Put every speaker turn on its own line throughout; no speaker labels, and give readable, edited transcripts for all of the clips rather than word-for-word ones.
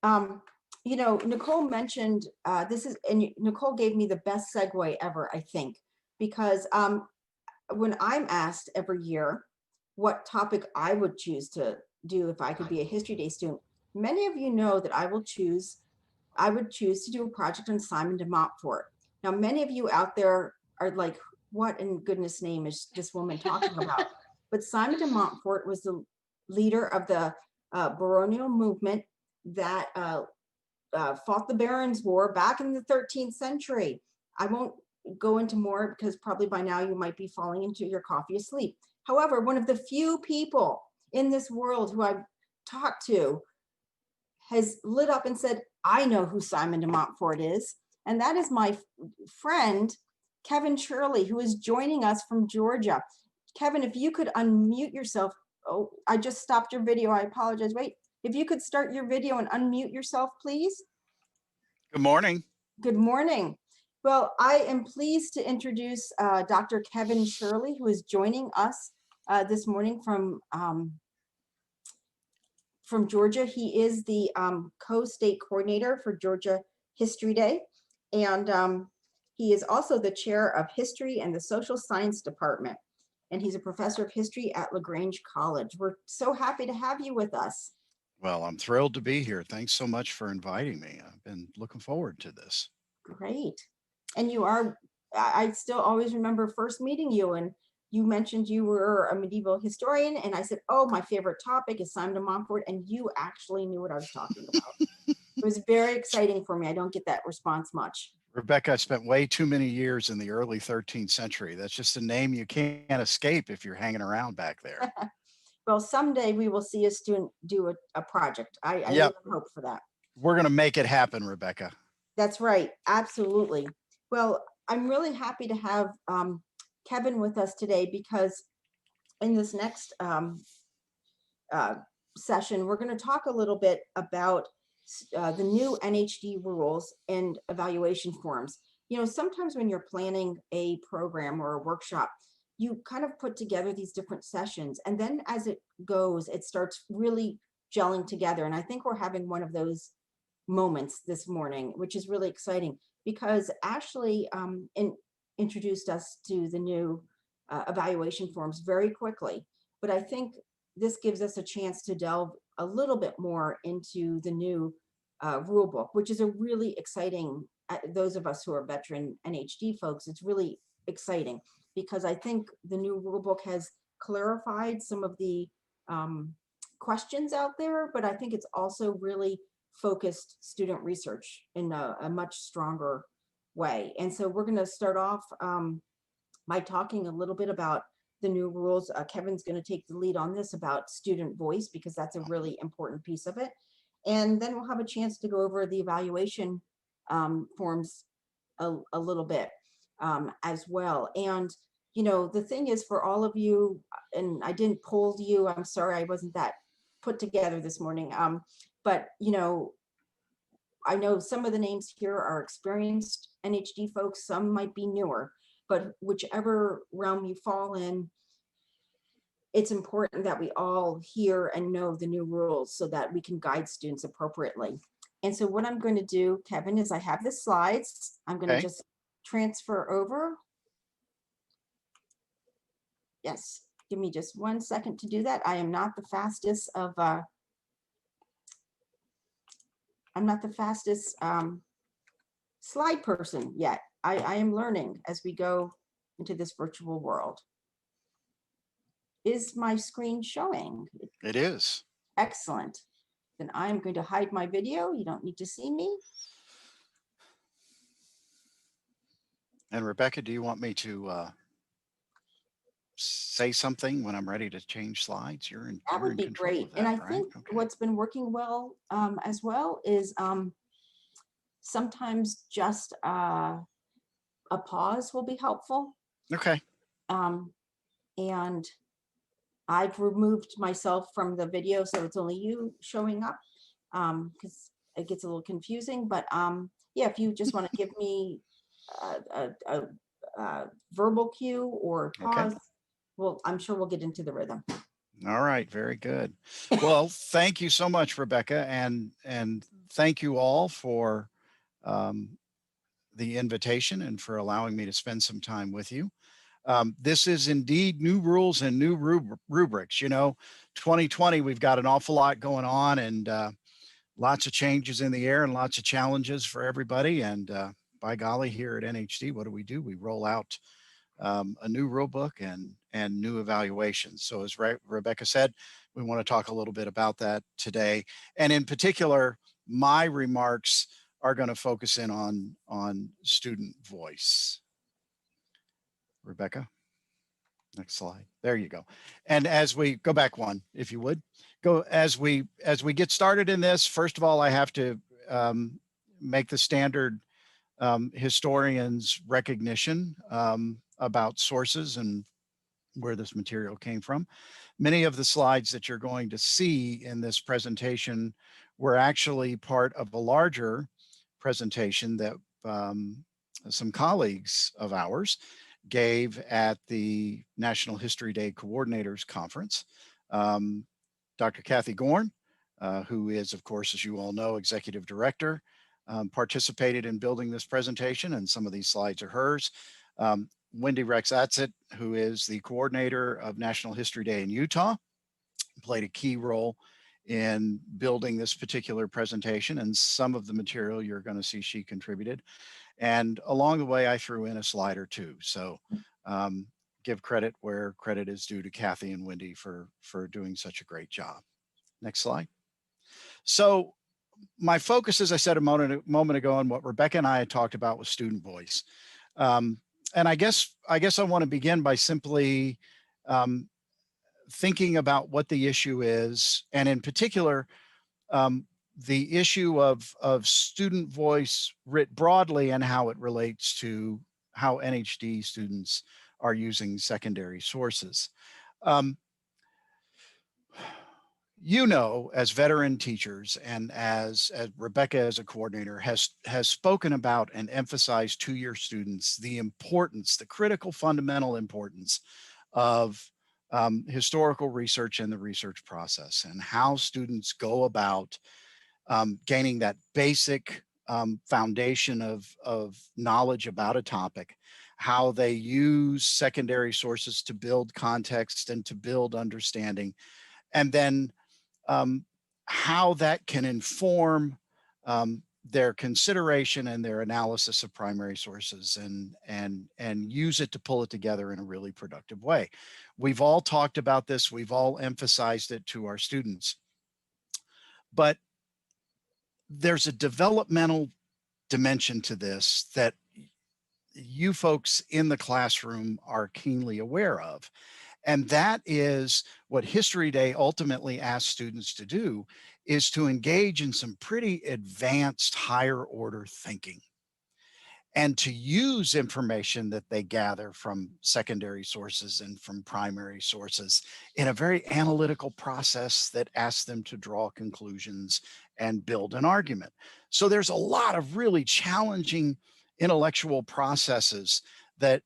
Um, Nicole mentioned Nicole gave me the best segue ever, I think, because when I'm asked every year what topic I would choose to do if I could be a History Day student, many of you know that I would choose to do a project on Simon de Montfort. Now, many of you out there are like, what in goodness name is this woman talking about? But Simon de Montfort was the leader of the baronial movement that fought the Barons' War back in the 13th century. I won't go into more because probably by now you might be falling into your coffee asleep. However, one of the few people in this world who I've talked to has lit up and said, I know who Simon de Montfort is. And that is my friend, Kevin Shirley, who is joining us from Georgia. Kevin, if you could unmute yourself. Oh, I just stopped your video. I apologize. Wait, if you could start your video and unmute yourself, please.
Good morning.
Good morning. Well, I am pleased to introduce Dr. Kevin Shirley, who is joining us this morning from Georgia. He is the co-state coordinator for Georgia History Day. And he is also the chair of history and the social science department. And he's a professor of history at LaGrange College. We're so happy to have you with us.
Well, I'm thrilled to be here. Thanks so much for inviting me. I've been looking forward to this.
Great. And you are, I still always remember first meeting you, and you mentioned you were a medieval historian, and I said, oh, my favorite topic is Simon de Montfort, and you actually knew what I was talking about. It was very exciting for me. I don't get that response much.
Rebecca, I spent way too many years in the early 13th century. That's just a name you can't escape if you're hanging around back there.
Well, someday we will see a student do a project. I
Yep.
really hope for that.
We're going to make it happen, Rebecca.
That's right. Absolutely. Well, I'm really happy to have Kevin with us today because in this next session, we're going to talk a little bit about the new NHD rules and evaluation forms. You know, sometimes when you're planning a program or a workshop, you kind of put together these different sessions, and then as it goes, it starts really gelling together. And I think we're having one of those moments this morning, which is really exciting because Ashley introduced us to the new evaluation forms very quickly. But I think this gives us a chance to delve a little bit more into the new rule book, which is a really exciting, those of us who are veteran NHD folks, it's really exciting because I think the new rule book has clarified some of the questions out there, but I think it's also really focused student research in a much stronger way. And so we're going to start off by talking a little bit about the new rules. Kevin's going to take the lead on this about student voice because that's a really important piece of it. And then we'll have a chance to go over the evaluation forms a little bit as well. And, you know, the thing is for all of you, and I didn't poll you, I'm sorry, I wasn't that put together this morning. But, you know, I know some of the names here are experienced NHD folks, some might be newer, but whichever realm you fall in, it's important that we all hear and know the new rules so that we can guide students appropriately. And so what I'm going to do, Kevin, is I have the slides. I'm going to just transfer over. Yes, give me just 1 second to do that. I am not the fastest of slide person yet. I am learning as we go into this virtual world. Is my screen showing?
It is.
Excellent. Then I'm going to hide my video. You don't need to see me.
And Rebecca, do you want me to say something when I'm ready to change slides?
That would be great. And I think what's been working well as well is sometimes just a pause will be helpful.
Okay.
And I've removed myself from the video, so it's only you showing up because it gets a little confusing. But yeah, if you just want to give me a verbal cue or pause, well, I'm sure we'll get into the rhythm.
All right, very good. Well, thank you so much, Rebecca, and thank you all for um, the invitation and for allowing me to spend some time with you. This is indeed new rules and new rubrics. You know, 2020, we've got an awful lot going on, and lots of changes in the air and lots of challenges for everybody. And by golly, here at NHD, what do? We roll out a new rule book and new evaluations. So as Rebecca said, we want to talk a little bit about that today. And in particular, my remarks are going to focus in on student voice. Rebecca, next slide. There you go. And as we go back one, if you would, go as we get started in this, first of all, I have to make the standard historians recognition about sources and where this material came from. Many of the slides that you're going to see in this presentation were actually part of a larger presentation that some colleagues of ours gave at the National History Day Coordinators Conference. Dr. Kathy Gorn, who is, of course, as you all know, Executive Director, participated in building this presentation, and some of these slides are hers. Wendy Rex-Atzit, who is the coordinator of National History Day in Utah, played a key role in building this particular presentation, and some of the material you're going to see she contributed. And along the way, I threw in a slide or two. So give credit where credit is due to Kathy and Wendy for doing such a great job. Next slide. So my focus, as I said a moment ago, on what Rebecca and I had talked about was student voice. And I guess I want to begin by simply thinking about what the issue is, and in particular, the issue of student voice writ broadly and how it relates to how NHD students are using secondary sources. You know, as veteran teachers and as Rebecca as a coordinator has spoken about and emphasized to your students the importance, the critical fundamental importance of historical research and the research process, and how students go about gaining that basic foundation of knowledge about a topic, how they use secondary sources to build context and to build understanding, and then how that can inform their consideration and their analysis of primary sources, and use it to pull it together in a really productive way. We've all talked about this. We've all emphasized it to our students. But there's a developmental dimension to this that you folks in the classroom are keenly aware of. And that is what History Day ultimately asks students to do, is to engage in some pretty advanced higher order thinking, and to use information that they gather from secondary sources and from primary sources in a very analytical process that asks them to draw conclusions and build an argument. So there's a lot of really challenging intellectual processes that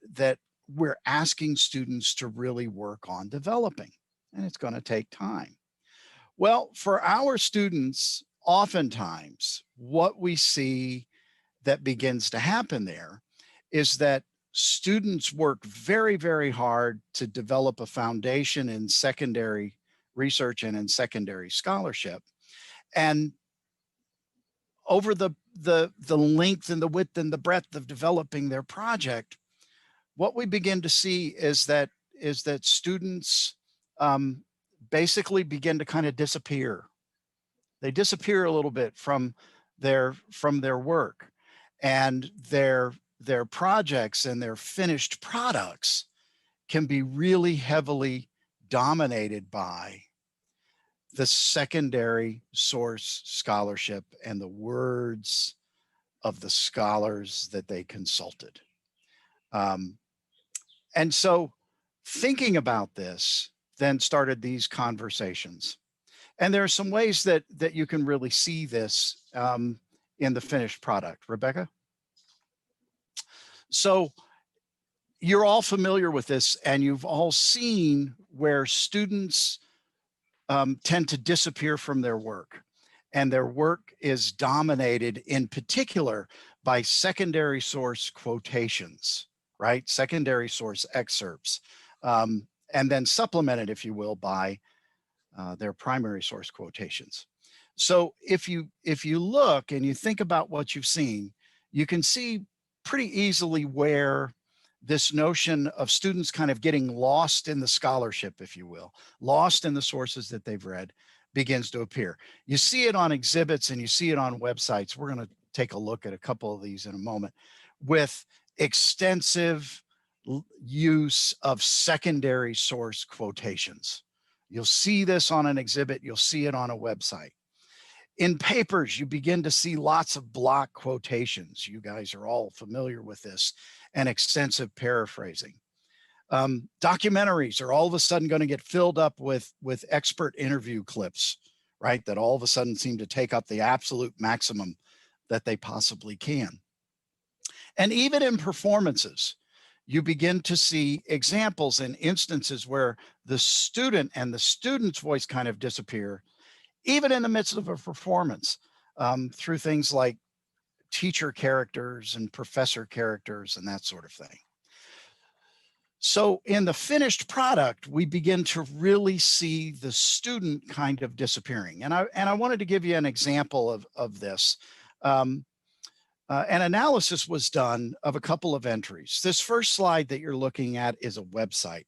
we're asking students to really work on developing, and it's going to take time. Well, for our students, oftentimes what we see that begins to happen there is that students work very, very hard to develop a foundation in secondary research and in secondary scholarship. And over the length and the width and the breadth of developing their project, what we begin to see is that students basically begin to kind of disappear. They disappear a little bit from their work, and their projects and their finished products can be really heavily dominated by the secondary source scholarship and the words of the scholars that they consulted. And so thinking about this then started these conversations. And there are some ways that you can really see this in the finished product. Rebecca? So you're all familiar with this, and you've all seen where students tend to disappear from their work. and their work is dominated in particular by secondary source quotations, right? Secondary source excerpts, and then supplemented, if you will, by their primary source quotations. So if you look and you think about what you've seen, you can see pretty easily where this notion of students kind of getting lost in the scholarship, if you will, lost in the sources that they've read, begins to appear. You see it on exhibits and you see it on websites. We're going to take a look at a couple of these in a moment, with extensive use of secondary source quotations. You'll see this on an exhibit, you'll see it on a website. In papers, you begin to see lots of block quotations. You guys are all familiar with this, and extensive paraphrasing. Documentaries are all of a sudden going to get filled up with expert interview clips, right? That all of a sudden seem to take up the absolute maximum that they possibly can. And even in performances, you begin to see examples and instances where the student and the student's voice kind of disappear, even in the midst of a performance, through things like teacher characters and professor characters and that sort of thing. So in the finished product, we begin to really see the student kind of disappearing. And I wanted to give you an example of this. An analysis was done of a couple of entries. This first slide that you're looking at is a website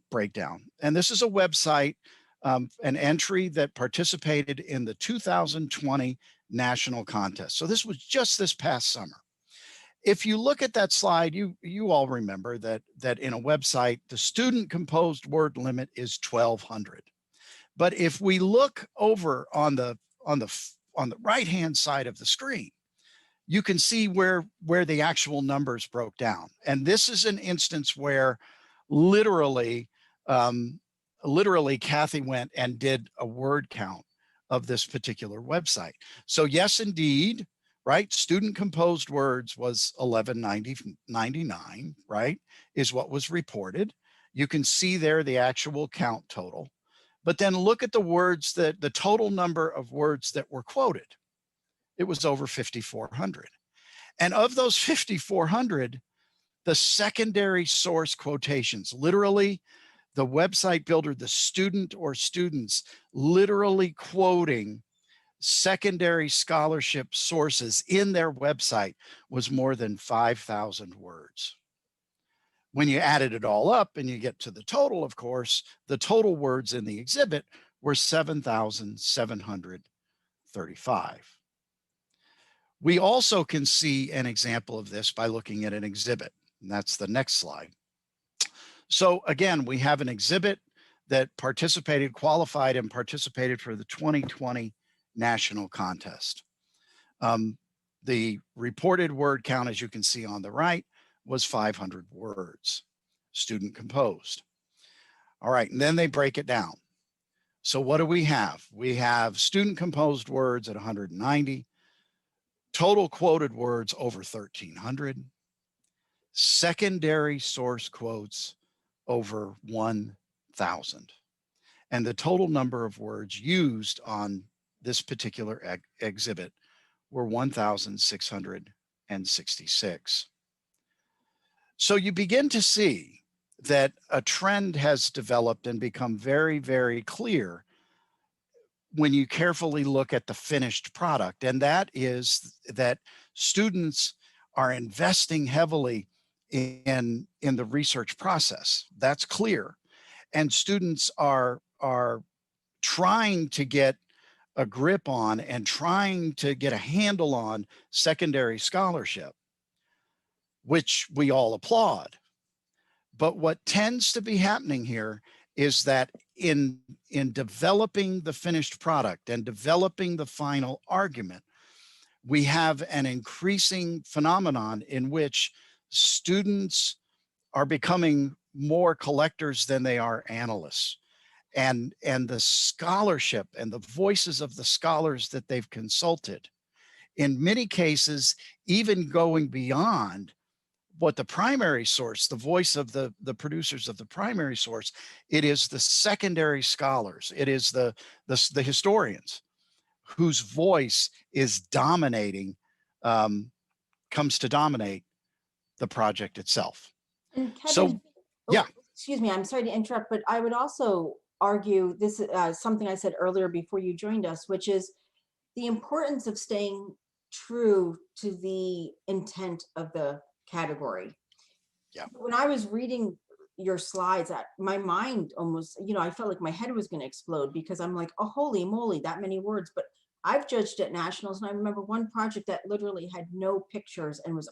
breakdown. And this is a website, an entry that participated in the 2020 national contest. So this was just this past summer. If you look at that slide, you all remember that in a website, the student composed word limit is 1,200. But if we look over on the right-hand side of the screen, you can see where the actual numbers broke down. And this is an instance where literally Kathy went and did a word count of this particular website. So yes, indeed, right? Student composed words was 1199, right? Is what was reported. You can see there the actual count total, but then look at the words that the total number of words that were quoted. It was over 5,400. And of those 5,400, the secondary source quotations, literally the website builder, the student or students literally quoting secondary scholarship sources in their website, was more than 5,000 words. When you added it all up and you get to the total, of course, the total words in the exhibit were 7,735. We also can see an example of this by looking at an exhibit, and that's the next slide. So again, we have an exhibit that qualified and participated for the 2020 national contest. The reported word count, as you can see on the right, was 500 words, student composed. All right, and then they break it down. So what do we have? We have student composed words at 190, total quoted words over 1,300, secondary source quotes over 1,000. And the total number of words used on this particular exhibit were 1,666. So you begin to see that a trend has developed and become very, very clear when you carefully look at the finished product. And that is that students are investing heavily in the research process. That's clear. And students are trying to get a grip on and trying to get a handle on secondary scholarship, which we all applaud. But what tends to be happening here is that in developing the finished product and developing the final argument, we have an increasing phenomenon in which students are becoming more collectors than they are analysts. And the scholarship and the voices of the scholars that they've consulted, in many cases, even going beyond what the primary source, the voice of the producers of the primary source, it is the secondary scholars, it is the historians whose voice is dominating, comes to dominate the project itself.
And
So,
Kevin,
yeah,
oh, excuse me, I'm sorry to interrupt, but I would also argue this, something I said earlier before you joined us, which is the importance of staying true to the intent of the category.
yeah,
When I was reading your slides, my mind almost, I felt like my head was going to explode because I'm like, oh, holy moly, that many words. But I've judged at nationals, and I remember one project that literally had no pictures and was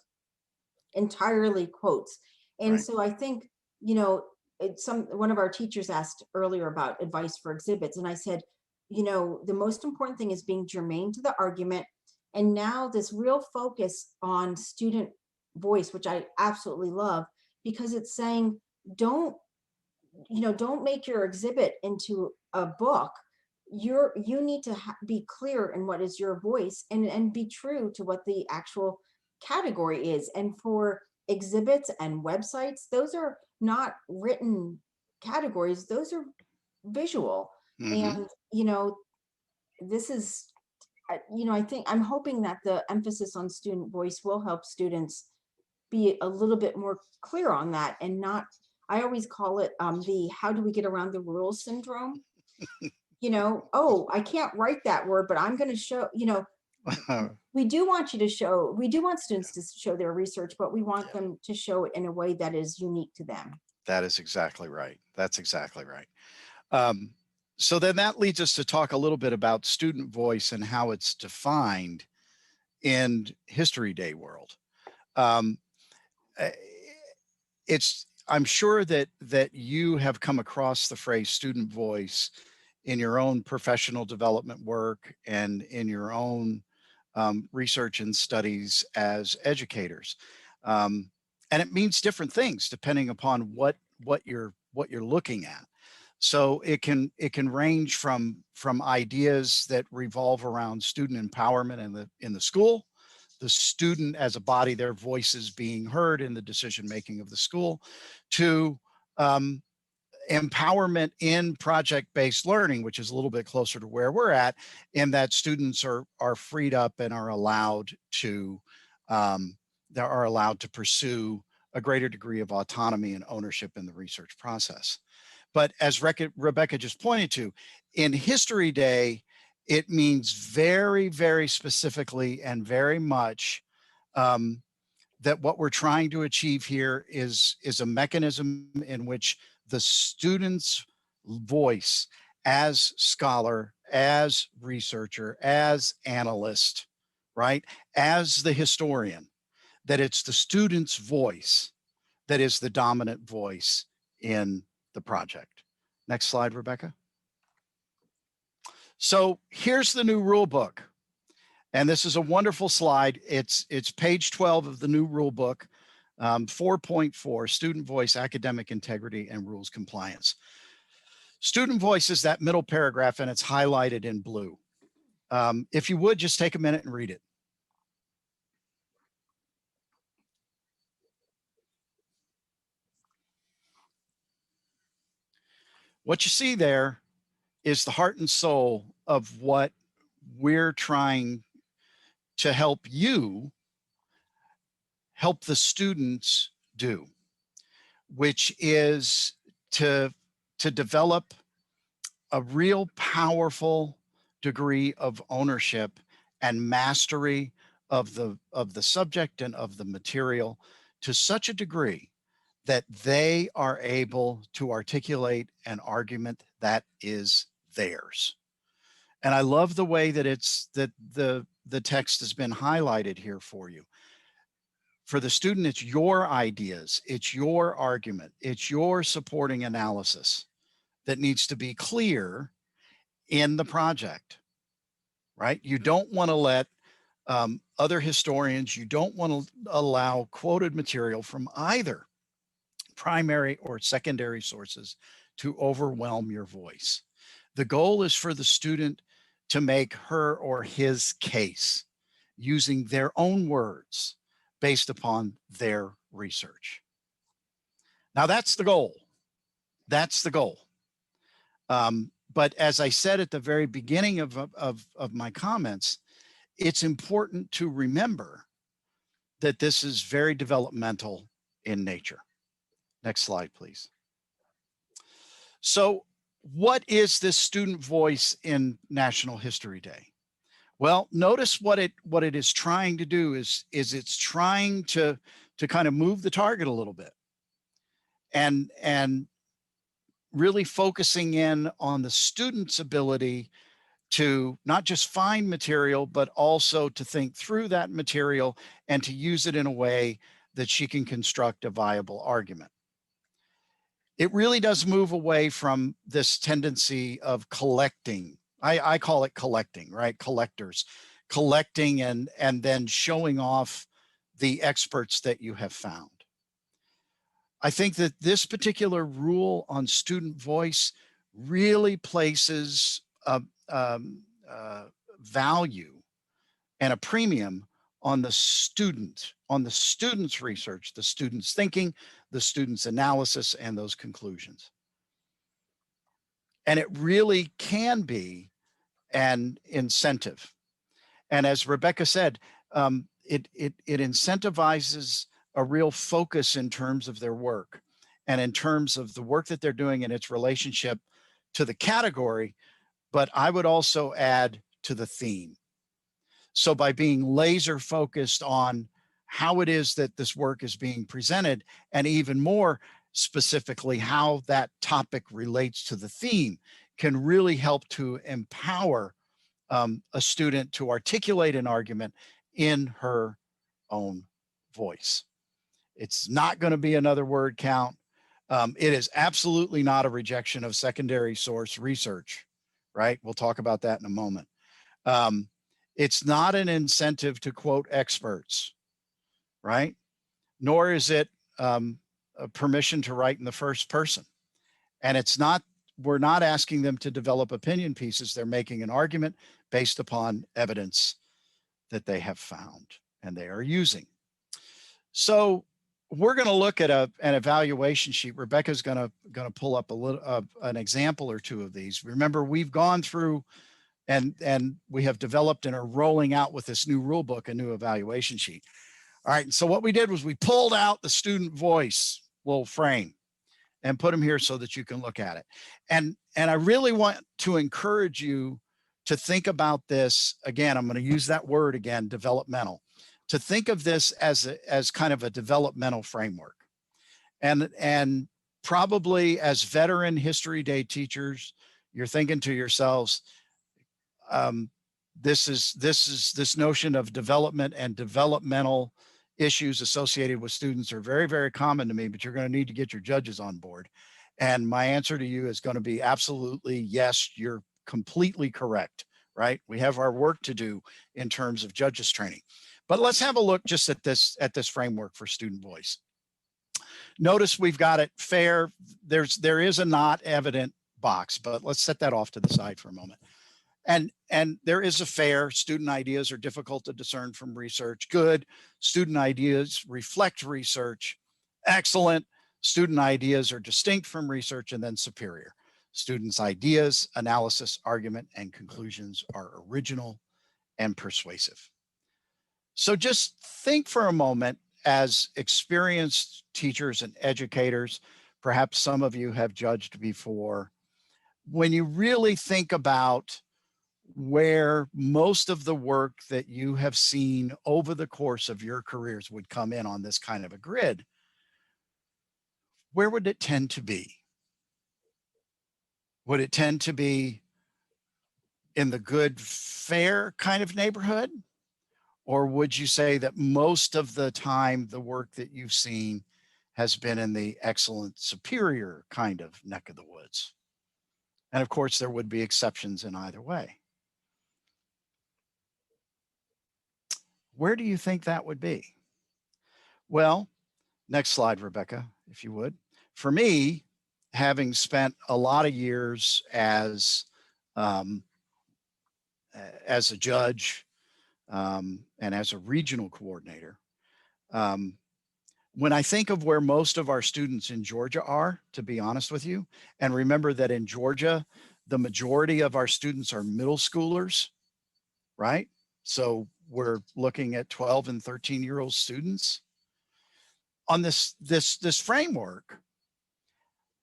entirely quotes. And
right.
so I think, one of our teachers asked earlier about advice for exhibits, and I said, the most important thing is being germane to the argument. And now this real focus on student voice, which I absolutely love, because it's saying, don't, don't make your exhibit into a book. You need to be clear in what is your voice, and be true to what the actual category is. And for exhibits and websites, those are not written categories, those are visual.
Hmm.
And this is, I think I'm hoping that the emphasis on student voice will help students be a little bit more clear on that, and not, I always call it the how do we get around the rules syndrome. Oh, I can't write that word, but I'm going to show, we do want students to show their research, but we want
Yeah,
them to show it in a way that is unique to them.
that is exactly right. That's exactly right. Um, so then that leads us to talk a little bit about student voice and how it's defined in History Day world. Um, eh, it's I'm sure that you have come across the phrase student voice in your own professional development work and in your own research and studies as educators. Um, and it means different things depending upon what you're looking at. So it can range from ideas that revolve around student empowerment in the school, the student as a body, their voices being heard in the decision making of the school, to um, empowerment in project-based learning, which is a little bit closer to where we're at, in that students are freed up and um, are allowed to pursue a greater degree of autonomy and ownership in the research process. But as Rebecca just pointed to, in History Day, it means very, very specifically and very much um, that what we're trying to achieve here is a mechanism in which the student's voice as scholar, as researcher, as analyst, right, as the historian, that it's the student's voice that is the dominant voice in the project. Next slide, Rebecca. So here's the new rule book. And this is a wonderful slide. It's page 12 of the new rule book, 4.4, student voice, academic integrity, and rules compliance. Student voice is that middle paragraph, and it's highlighted in blue. If you would, just take a minute and read it. What you see there is the heart and soul of what we're trying to help the students do, which is to develop a real powerful degree of ownership and mastery of the subject and of the material, to such a degree that they are able to articulate an argument that is theirs. And I love the way that the text has been highlighted here for you. For the student, it's your ideas, it's your argument, it's your supporting analysis that needs to be clear in the project, right? You don't want to let other historians, you don't want to allow quoted material from either primary or secondary sources to overwhelm your voice. The goal is for the student to make her or his case using their own words based upon their research. Now, that's the goal. That's the goal. but as I said at the very beginning of my comments, it's important to remember that this is very developmental in nature. Next slide, please. So what is this student voice in National History Day? Well, notice what it is trying to do is it's trying to kind of move the target a little bit and really focusing in on the student's ability to not just find material, but also to think through that material and to use it in a way that she can construct a viable argument. It really does move away from this tendency of collecting. I call it collecting, right? Collectors, collecting and then showing off the experts that you have found. I think that this particular rule on student voice really places a value and a premium on the student, on the student's research, the student's thinking, the student's analysis, and those conclusions. And it really can be an incentive. And as Rebecca said, it incentivizes a real focus in terms of their work and in terms of the work that they're doing and its relationship to the category, but I would also add to the theme. So by being laser focused on how it is that this work is being presented, and even more specifically, how that topic relates to the theme, can really help to empower a student to articulate an argument in her own voice. It's not going to be another word count. It is absolutely not a rejection of secondary source research, right? We'll talk about that in a moment. It's not an incentive to quote experts, right? Nor is it a permission to write in the first person. And it's not, we're not asking them to develop opinion pieces. They're making an argument based upon evidence that they have found and they are using. So we're going to look at an evaluation sheet. Rebecca's going to pull up a little an example or two of these. Remember, we've gone through and we have developed and are rolling out with this new rule book a new evaluation sheet. All right. So what we did was we pulled out the student voice little frame and put them here so that you can look at it. And I really want to encourage you to think about this again. I'm going to use that word again, developmental, to think of this as kind of a developmental framework. And probably as veteran History Day teachers, you're thinking to yourselves, this notion of development and developmental issues associated with students are very, very common to me, but you're going to need to get your judges on board. And my answer to you is going to be absolutely yes, you're completely correct, right? We have our work to do in terms of judges training. But let's have a look just at this framework for student voice. Notice we've got it fair. There is a not evident box, but let's set that off to the side for a moment. And there is a fair. Student ideas are difficult to discern from research. Good. Student ideas reflect research. Excellent. Student ideas are distinct from research. And then superior. Students' ideas, analysis, argument, and conclusions are original and persuasive. So just think for a moment as experienced teachers and educators, perhaps some of you have judged before, when you really think about where most of the work that you have seen over the course of your careers would come in on this kind of a grid, where would it tend to be? Would it tend to be in the good, fair kind of neighborhood? Or would you say that most of the time the work that you've seen has been in the excellent, superior kind of neck of the woods? And of course, there would be exceptions in either way. Where do you think that would be? Well, next slide, Rebecca, if you would. For me, having spent a lot of years as a judge and as a regional coordinator, when I think of where most of our students in Georgia are, to be honest with you, and remember that in Georgia, The majority of our students are middle schoolers, right? So we're looking at 12 and 13-year-old students. On this framework,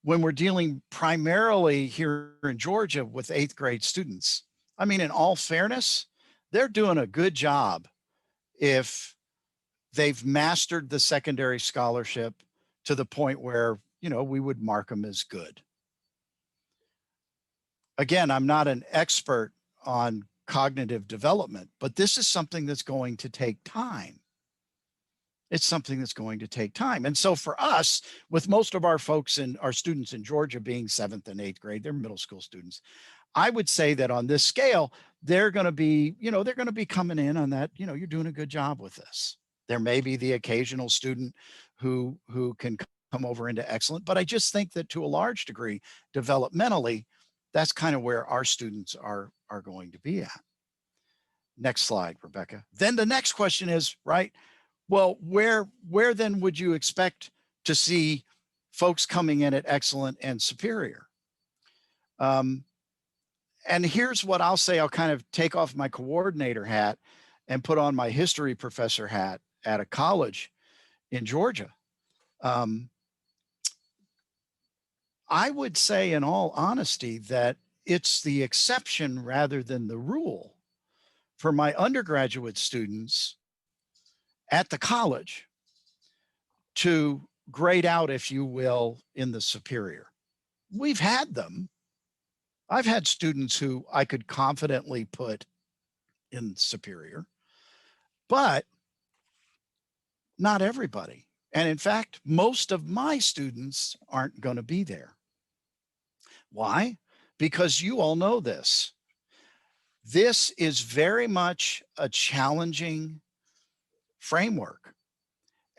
when we're dealing primarily here in Georgia with 8th grade students, I mean, in all fairness, they're doing a good job if they've mastered the secondary scholarship to the point where, you know, we would mark them as good. Again, I'm not an expert on cognitive development, but this is something that's going to take time. It's something that's going to take time. And so for us, with most of our folks and our students in Georgia being 7th and 8th grade, they're middle school students. I would say that on this scale, they're going to be, you know, they're going to be coming in on that, you know, you're doing a good job with this. There may be the occasional student who can come over into excellent, but I just think that to a large degree, developmentally, that's kind of where our students are going to be at. Next slide, Rebecca. Then the next question is, right, well, where then would you expect to see folks coming in at excellent and superior? And here's what I'll say. I'll kind of take off my coordinator hat and put on my history professor hat at a college in Georgia. I would say in all honesty that it's the exception rather than the rule for my undergraduate students at the college to grade out, if you will, in the superior. We've had them. I've had students who I could confidently put in superior, but not everybody. And in fact, most of my students aren't going to be there. Why? Because you all know this. This is very much a challenging framework,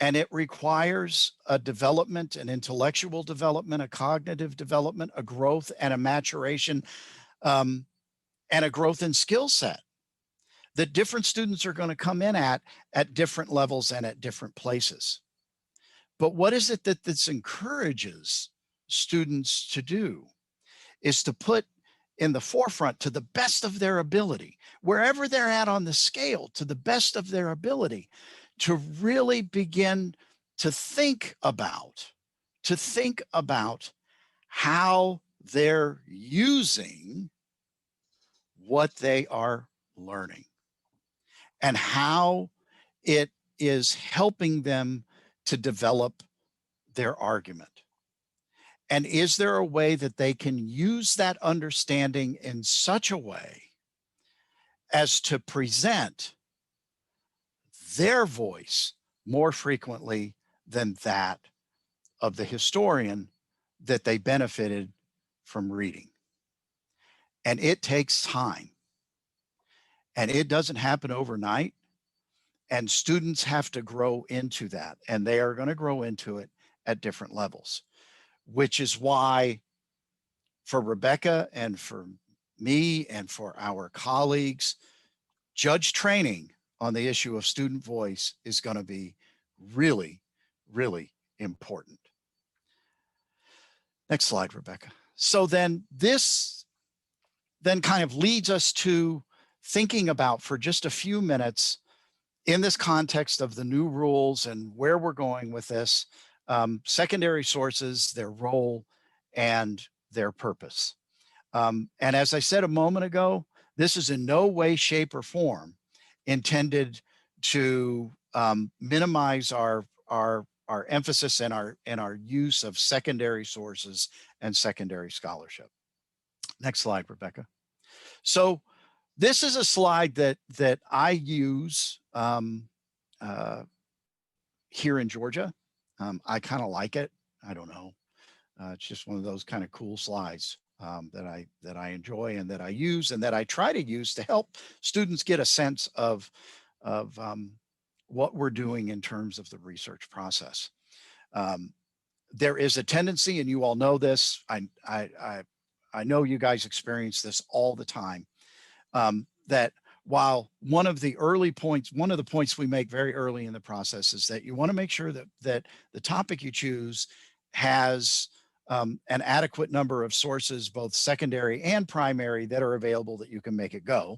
and it requires a development, an intellectual development, a cognitive development, a growth and a maturation, and a growth in skill set that different students are going to come in at different levels and at different places. But what is it that this encourages students to do is to put in the forefront, to the best of their ability, wherever they're at on the scale, to the best of their ability, to really begin to think about how they're using what they are learning and how it is helping them to develop their argument. And is there a way that they can use that understanding in such a way as to present their voice more frequently than that of the historian that they benefited from reading? And it takes time. And it doesn't happen overnight. And students have to grow into that. And they are going to grow into it at different levels, which is why for Rebecca and for me and for our colleagues, judge training on the issue of student voice is going to be really, really important. Next slide, Rebecca. So then this then kind of leads us to thinking about for just a few minutes in this context of the new rules and where we're going with this, secondary sources, their role, and their purpose. And as I said a moment ago, this is in no way, shape, or form intended to minimize our emphasis and our use of secondary sources and secondary scholarship. Next slide, Rebecca. So this is a slide that I use here in Georgia. I kind of like it. I don't know. It's just one of those kind of cool slides that I enjoy and that I use and that I try to use to help students get a sense of what we're doing in terms of the research process. There is a tendency, and you all know this. I know you guys experience this all the time. That while one of the points we make very early in the process is that you want to make sure that the topic you choose has an adequate number of sources, both secondary and primary, that are available that you can make it go.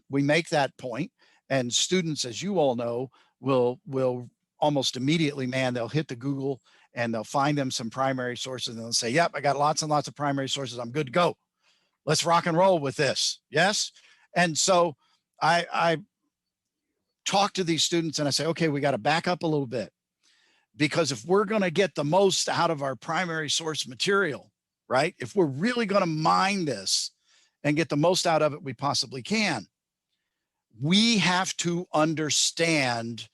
We make that point, and students, as you all know, will almost immediately, man, they'll hit the Google and they'll find them some primary sources and they'll say, yep, I got lots and lots of primary sources. I'm good to go. Let's rock and roll with this. Yes. And so I talk to these students and I say, okay, we got to back up a little bit, because if we're going to get the most out of our primary source material, right? If we're really going to mine this and get the most out of it we possibly can, we have to understand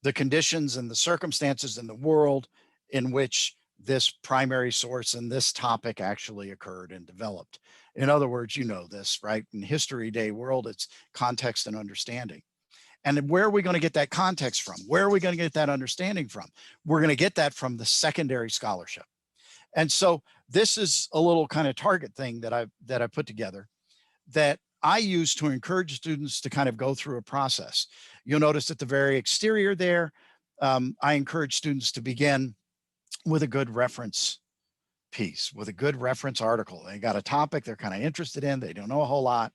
the conditions and the circumstances in the world in which this primary source and this topic actually occurred and developed. In other words, you know this, right? In History Day world, it's context and understanding. And where are we going to get that context from? Where are we going to get that understanding from? We're going to get that from the secondary scholarship. And so this is a little kind of target thing that I put together that I use to encourage students to kind of go through a process. You'll notice at the very exterior there, I encourage students to begin with a good reference piece, with a good reference article. They got a topic they're kind of interested in, they don't know a whole lot.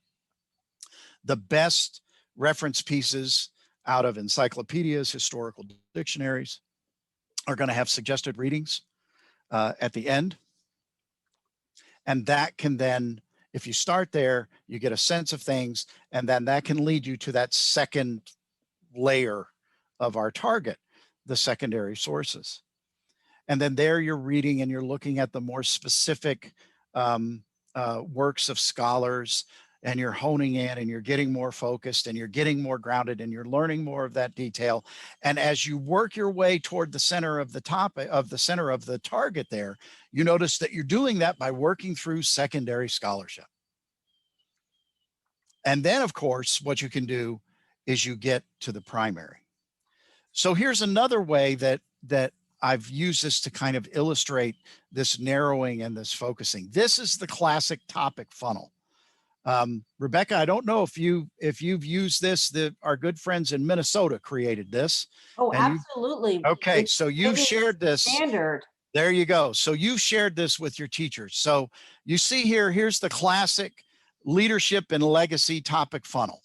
The best reference pieces out of encyclopedias, historical dictionaries, are going to have suggested readings at the end. And that can then, if you start there, you get a sense of things, and then that can lead you to that second layer of our target, the secondary sources. And then there you're reading and you're looking at the more specific works of scholars, and you're honing in and you're getting more focused and you're getting more grounded and you're learning more of that detail. And as you work your way toward the center of the topic, of the center of the target there, you notice that you're doing that by working through secondary scholarship. And then, of course, what you can do is you get to the primary. So here's another way that I've used this to kind of illustrate this narrowing and this focusing. This is the classic topic funnel. Rebecca, I don't know if you've used this. Our good friends in Minnesota created this.
Oh,
And
absolutely.
okay,
It's
so you shared this.
Standard.
There you go. So you shared this with your teachers. So you see here, here's the classic leadership and legacy topic funnel,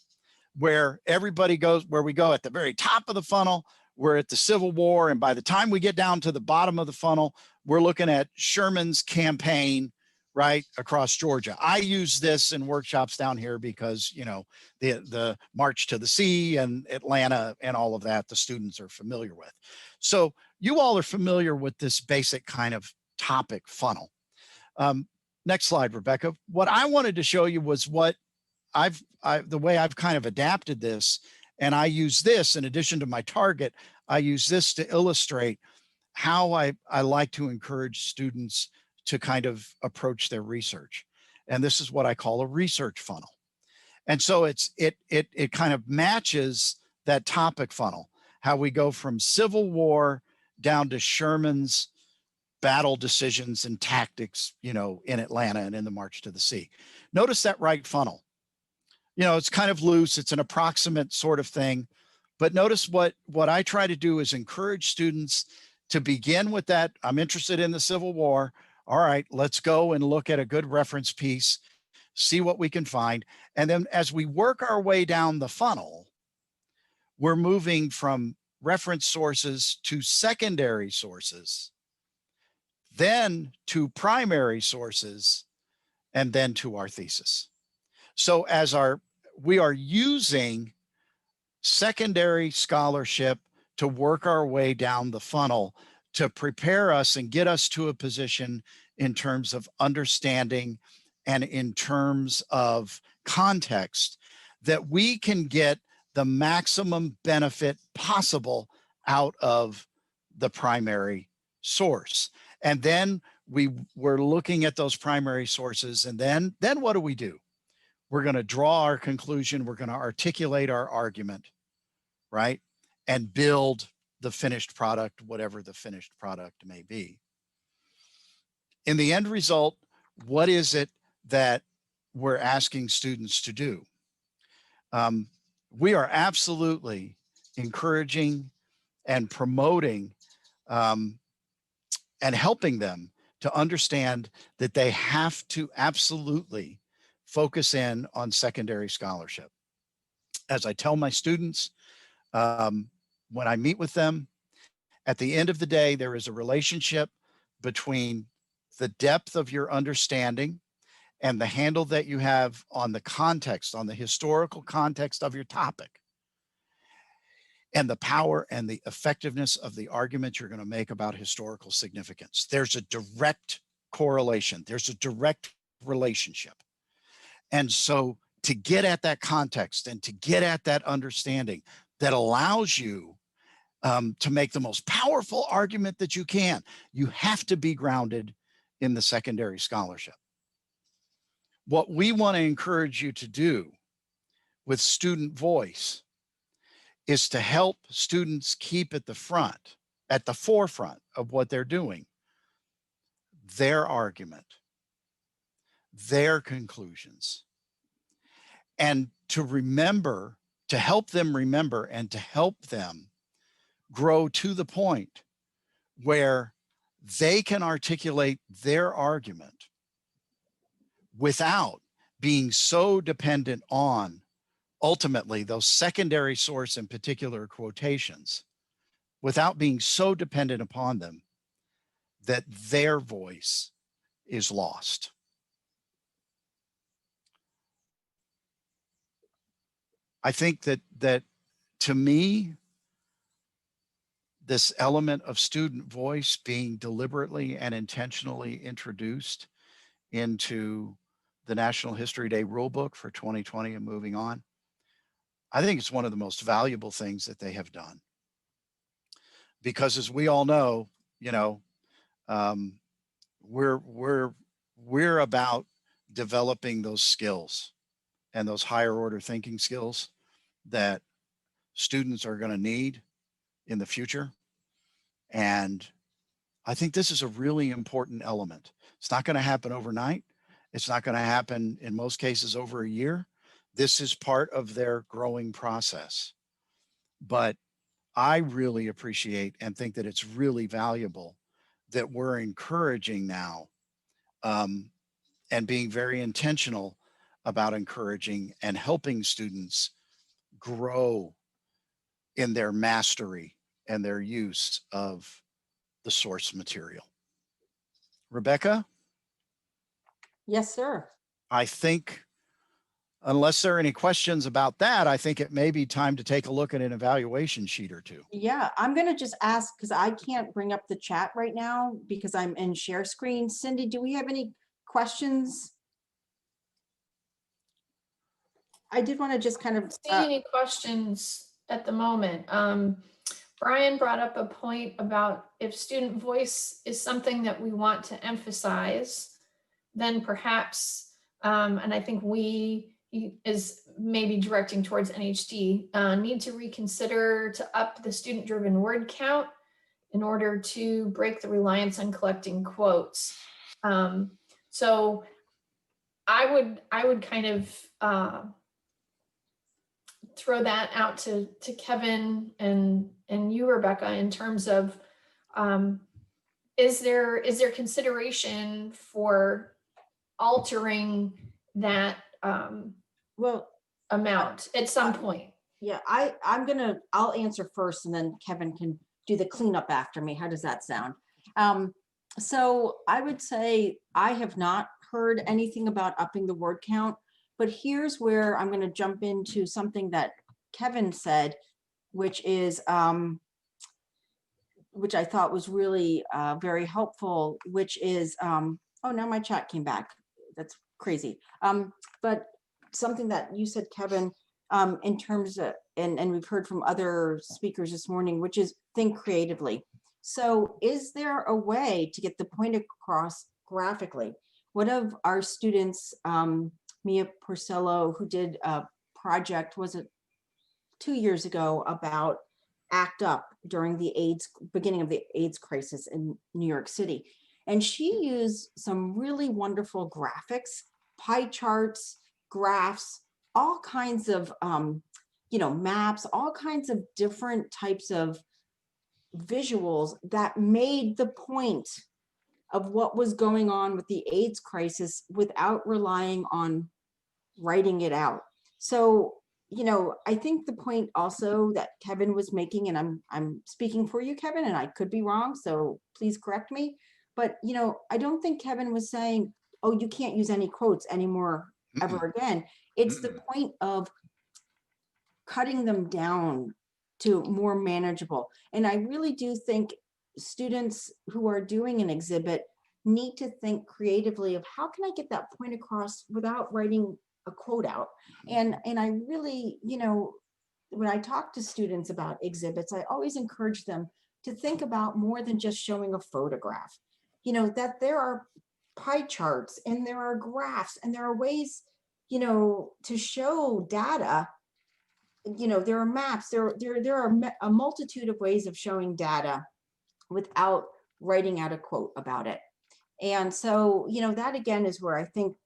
where everybody goes, where we go at the very top of the funnel, we're at the Civil War. And by the time we get down to the bottom of the funnel, we're looking at Sherman's campaign, right, across Georgia. I use this in workshops down here because, you know, the March to the Sea and Atlanta and all of that, the students are familiar with. So you all are familiar with this basic kind of topic funnel. Next slide, Rebecca. What I wanted to show you was what the way I've kind of adapted this, and I use this in addition to my target. I use this to illustrate how I like to encourage students to kind of approach their research. And this is what I call a research funnel. And so it kind of matches that topic funnel, how we go from Civil War down to Sherman's battle decisions and tactics, you know, in Atlanta and in the March to the Sea. Notice that right funnel. You know, it's kind of loose. It's an approximate sort of thing. But notice what I try to do is encourage students to begin with that. I'm interested in the Civil War. All right, let's go and look at a good reference piece, see what we can find. And then as we work our way down the funnel, we're moving from reference sources to secondary sources, then to primary sources, and then to our thesis. So as we are using secondary scholarship to work our way down the funnel to prepare us and get us to a position in terms of understanding and in terms of context that we can get the maximum benefit possible out of the primary source. And then we're looking at those primary sources, and then what do? We're going to draw our conclusion. We're going to articulate our argument, right? And build the finished product, whatever the finished product may be. In the end result, what is it that we're asking students to do? We are absolutely encouraging and promoting and helping them to understand that they have to absolutely focus in on secondary scholarship. As I tell my students, when I meet with them, at the end of the day, there is a relationship between the depth of your understanding and the handle that you have on the context, on the historical context of your topic, and the power and the effectiveness of the argument you're going to make about historical significance. There's a direct correlation. There's a direct relationship. And so to get at that context and to get at that understanding that allows you to make the most powerful argument that you can, you have to be grounded in the secondary scholarship. What we want to encourage you to do with student voice is to help students keep at the forefront of what they're doing, their argument, their conclusions, and to remember, to help them remember and to help them grow to the point where they can articulate their argument without being so dependent on ultimately those secondary source and particular quotations, without being so dependent upon them that their voice is lost. I think that to me, this element of student voice being deliberately and intentionally introduced into the National History Day rulebook for 2020 and moving on, I think it's one of the most valuable things that they have done. Because as we all know, we're about developing those skills and those higher order thinking skills that students are going to need in the future. And I think this is a really important element. It's not going to happen overnight. It's not going to happen in most cases over a year. This is part of their growing process. But I really appreciate and think that it's really valuable that we're encouraging now and being very intentional about encouraging and helping students grow in their mastery and their use of the source material. Rebecca?
Yes, sir.
I think unless there are any questions about that, I think it may be time to take a look at an evaluation sheet or two.
Yeah, I'm going to just ask because I can't bring up the chat right now because I'm in share screen. Cindy, do we have any questions? I did want to just kind of
see any questions at the moment. Brian brought up a point about if student voice is something that we want to emphasize, then perhaps, and I think he is maybe directing towards NHD, need to reconsider to up the student-driven word count in order to break the reliance on collecting quotes. So I would kind of throw that out to Kevin and you, Rebecca, in terms of is there consideration for altering that amount at some point?
Yeah, I'll answer first and then Kevin can do the cleanup after me. How does that sound? So I would say I have not heard anything about upping the word count, but here's where I'm going to jump into something that Kevin said, which is which I thought was really very helpful, which is oh, now my chat came back. That's crazy. But something that you said, Kevin, in terms of, and we've heard from other speakers this morning, which is think creatively. So is there a way to get the point across graphically? One of our students, Mia Porcello, who did a project, was it 2 years ago, about ACT UP during the beginning of the AIDS crisis in New York City. And she used some really wonderful graphics, pie charts, graphs, all kinds of, maps, all kinds of different types of visuals that made the point of what was going on with the AIDS crisis without relying on writing it out. So, I think the point also that Kevin was making, and I'm speaking for you, Kevin, and I could be wrong, so please correct me. But, I don't think Kevin was saying, oh, you can't use any quotes anymore ever
Mm-mm.
again. It's the
Mm-mm.
point of cutting them down to more manageable. And I really do think students who are doing an exhibit need to think creatively of how can I get that point across without writing a quote out. And I really, when I talk to students about exhibits, I always encourage them to think about more than just showing a photograph. That there are pie charts and there are graphs and there are ways, to show data. There are maps, there are a multitude of ways of showing data without writing out a quote about it. And so, that again is where I think,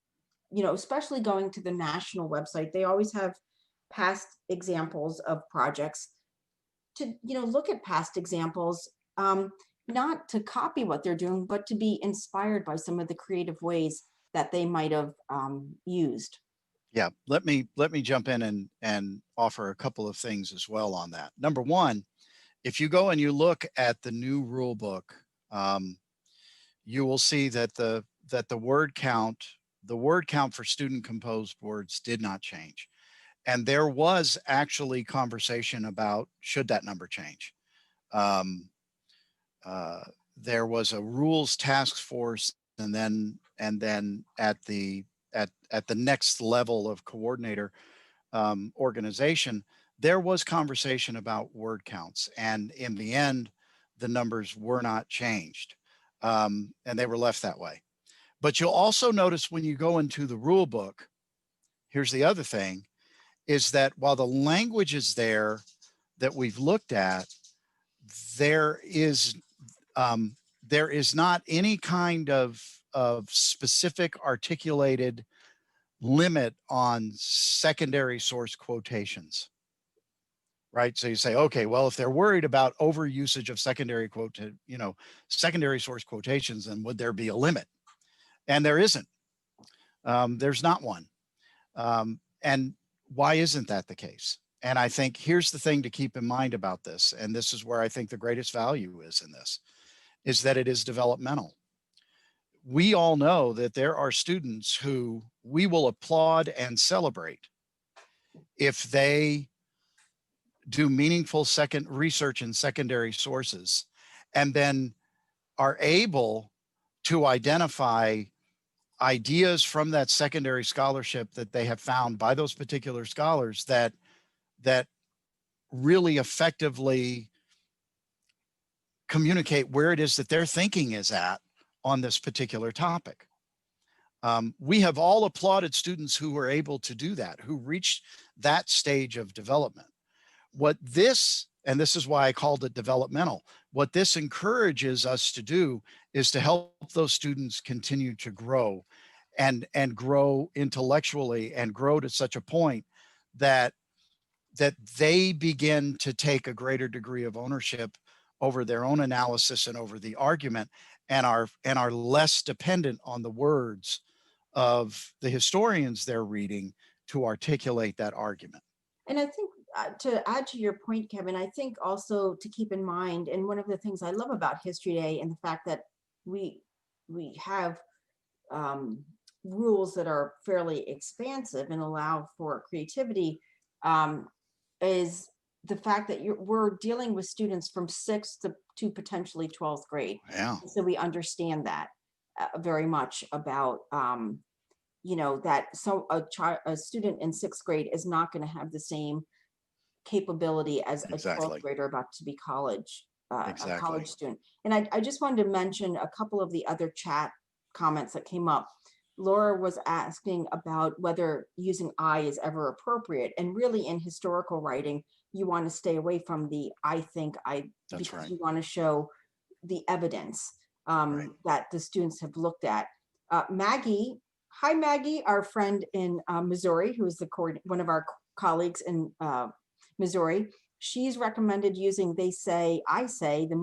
especially going to the national website, they always have past examples of projects to, look at past examples, not to copy what they're doing, but to be inspired by some of the creative ways that they might have used.
Yeah, let me jump in and offer a couple of things as well on that. Number one, if you go and you look at the new rule book, you will see that the word count for student composed words did not change. And there was actually conversation about should that number change. Um, there was a rules task force, and then at the next level of coordinator organization, there was conversation about word counts, and in the end, the numbers were not changed, and they were left that way. But you'll also notice when you go into the rule book, here's the other thing, is that while the language is there that we've looked at, there is there is not any kind of specific articulated limit on secondary source quotations, right? So you say, okay, well, if they're worried about overusage of secondary source quotations, then would there be a limit? And there isn't. There's not one. And why isn't that the case? And I think here's the thing to keep in mind about this, and this is where I think the greatest value is in this, is that it is developmental. We all know that there are students who we will applaud and celebrate if they do meaningful second research in secondary sources and then are able to identify ideas from that secondary scholarship that they have found by those particular scholars that really effectively communicate where it is that their thinking is at on this particular topic. We have all applauded students who were able to do that, who reached that stage of development. What this, and this is why I called it developmental, what this encourages us to do is to help those students continue to grow and grow intellectually and grow to such a point that they begin to take a greater degree of ownership over their own analysis and over the argument, and are less dependent on the words of the historians they're reading to articulate that argument.
And I think to add to your point, Kevin, I think also to keep in mind, and one of the things I love about History Day and the fact that we have rules that are fairly expansive and allow for creativity, is the fact that we're dealing with students from 6th to potentially 12th grade.
Yeah.
So we understand that very much about, that a student in 6th grade is not going to have the same capability as a 12th grader about to be a college student. And I just wanted to mention a couple of the other chat comments that came up. Laura was asking about whether using I is ever appropriate. And really in historical writing, you want to stay away from the I think, because you want to show the evidence that the students have looked at. Maggie, hi Maggie, our friend in Missouri, who is one of our colleagues in Missouri. She's recommended using they say, I say, the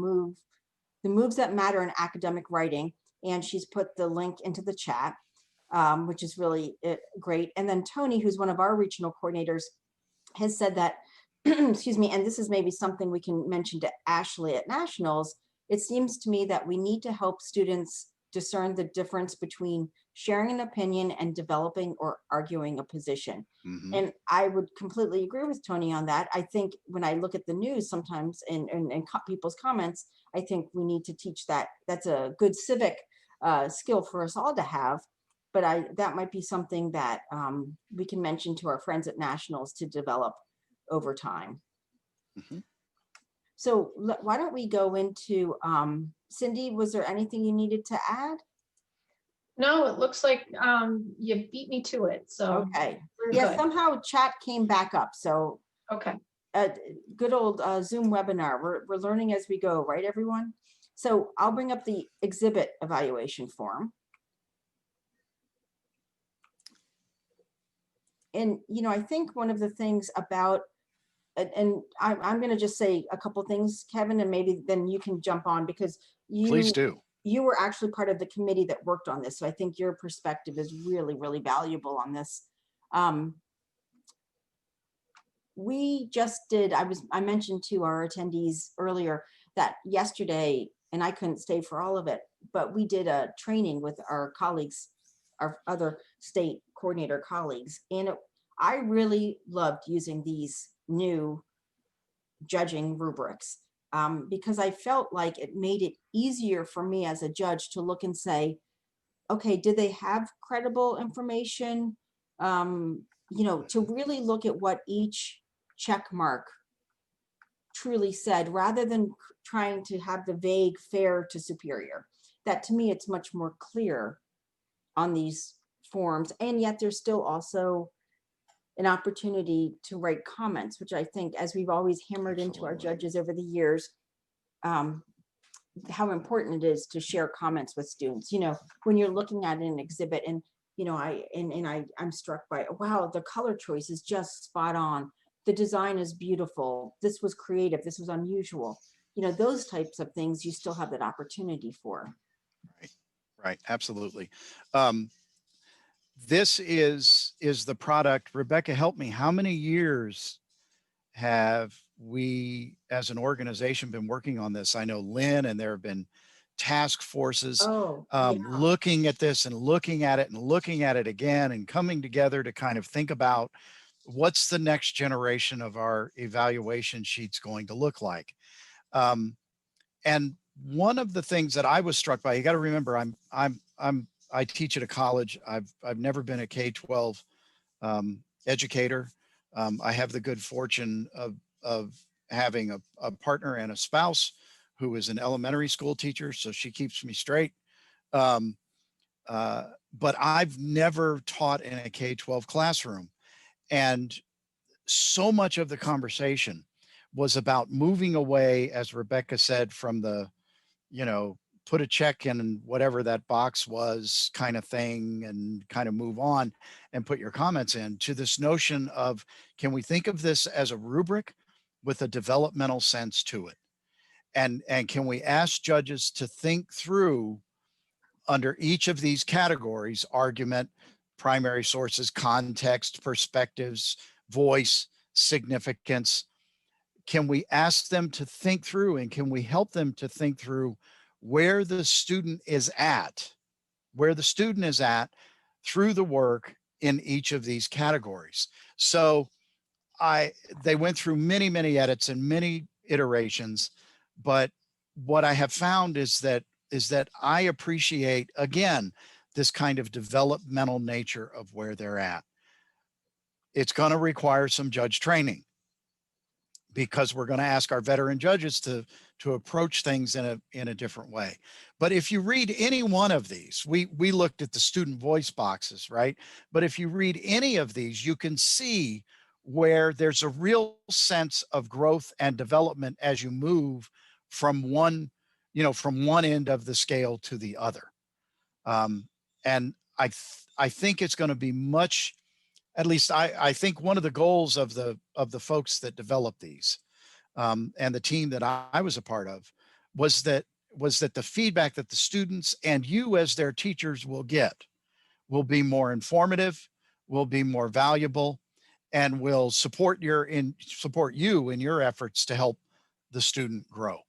moves that matter in academic writing, and she's put the link into the chat, which is really great. And then Tony, who's one of our regional coordinators, has said that, excuse me, and this is maybe something we can mention to Ashley at Nationals. It seems to me that we need to help students discern the difference between sharing an opinion and developing or arguing a position.
Mhm.
And I would completely agree with Tony on that. I think when I look at the news sometimes and people's comments, I think we need to teach that. That's a good civic skill for us all to have. But that might be something that we can mention to our friends at Nationals to develop over time.
Mhm.
So why don't we go into, Cindy, was there anything you needed to add?
No, it looks like you beat me to it. So
Okay.
we're
Yeah,
good.
somehow chat came back up. So
Okay.
good old Zoom webinar. We're learning as we go, right, everyone? So I'll bring up the exhibit evaluation form. And, I think one of the things about, and I'm going to just say a couple things, Kevin, and maybe then you can jump on, because
Please do.
you were actually part of the committee that worked on this. So I think your perspective is really, really valuable on this. We just did, I mentioned to our attendees earlier that yesterday, and I couldn't stay for all of it, but we did a training with our colleagues, our other state coordinator colleagues. And I really loved using these new judging rubrics because I felt like it made it easier for me as a judge to look and say, okay, did they have credible information? To really look at what each check mark truly said, rather than trying to have the vague fair to superior. That to me, it's much more clear on these forms. And yet there's still also an opportunity to write comments, which I think, as we've always hammered into our
Absolutely.
judges over the years, how important it is to share comments with students. When you're looking at an exhibit and, I'm struck by, wow, the color choice is just spot on. The design is beautiful. This was creative. This was unusual. Those types of things you still have that opportunity for.
Right. Right. Absolutely. This is the product. Rebecca, help me. How many years have we as an organization been working on this? I know Lynn, and there have been task forces
Oh, yeah.
looking at this and looking at it and looking at it again and coming together to kind of think about what's the next generation of our evaluation sheets going to look like. And one of the things that I was struck by, you got to remember, I teach at a college. I've never been a K-12 educator. I have the good fortune of having a partner and a spouse who is an elementary school teacher, so she keeps me straight. But I've never taught in a K-12 classroom, and so much of the conversation was about moving away, as Rebecca said, from the, put a check in whatever that box was kind of thing and kind of move on and put your comments in, to this notion of, can we think of this as a rubric with a developmental sense to it? And can we ask judges to think through, under each of these categories: argument, primary sources, context, perspectives, voice, significance, can we ask them to think through, and can we help them to think through where the student is at, through the work in each of these categories? So they went through many, many edits and many iterations, but what I have found is that I appreciate, again, this kind of developmental nature of where they're at. It's going to require some judge training, because we're going to ask our veteran judges to approach things in a different way. But if you read any one of these, we looked at the student voice boxes, right? But if you read any of these, you can see where there's a real sense of growth and development as you move from one end of the scale to the other. And I think it's going to be much, at least I think one of the goals of the folks that developed these, and the team that I was a part of, was that was that the feedback that the students and you as their teachers will get will be more informative, will be more valuable, and will support you in your efforts to help the student grow.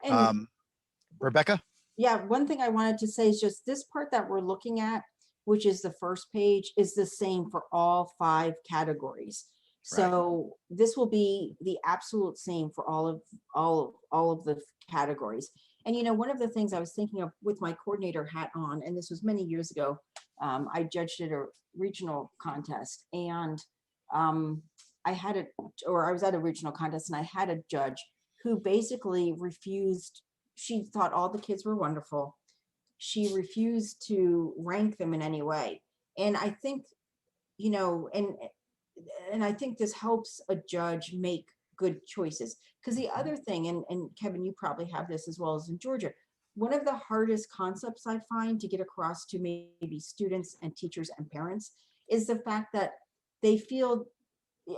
And
Rebecca?
yeah, one thing I wanted to say is just this part that we're looking at, which is the first page, is the same for all 5 categories. So this will be the absolute same for all of the categories. And you know, one of the things I was thinking of with my coordinator hat on, and this was many years ago, I judged at a regional contest, and I was at a regional contest, and I had a judge who basically refused. She thought all the kids were wonderful. She refused to rank them in any way. And I think, you know, and I think this helps a judge make good choices. Because the other thing, and Kevin, you probably have this as well as in Georgia, one of the hardest concepts I find to get across to maybe students and teachers and parents is the fact that they feel,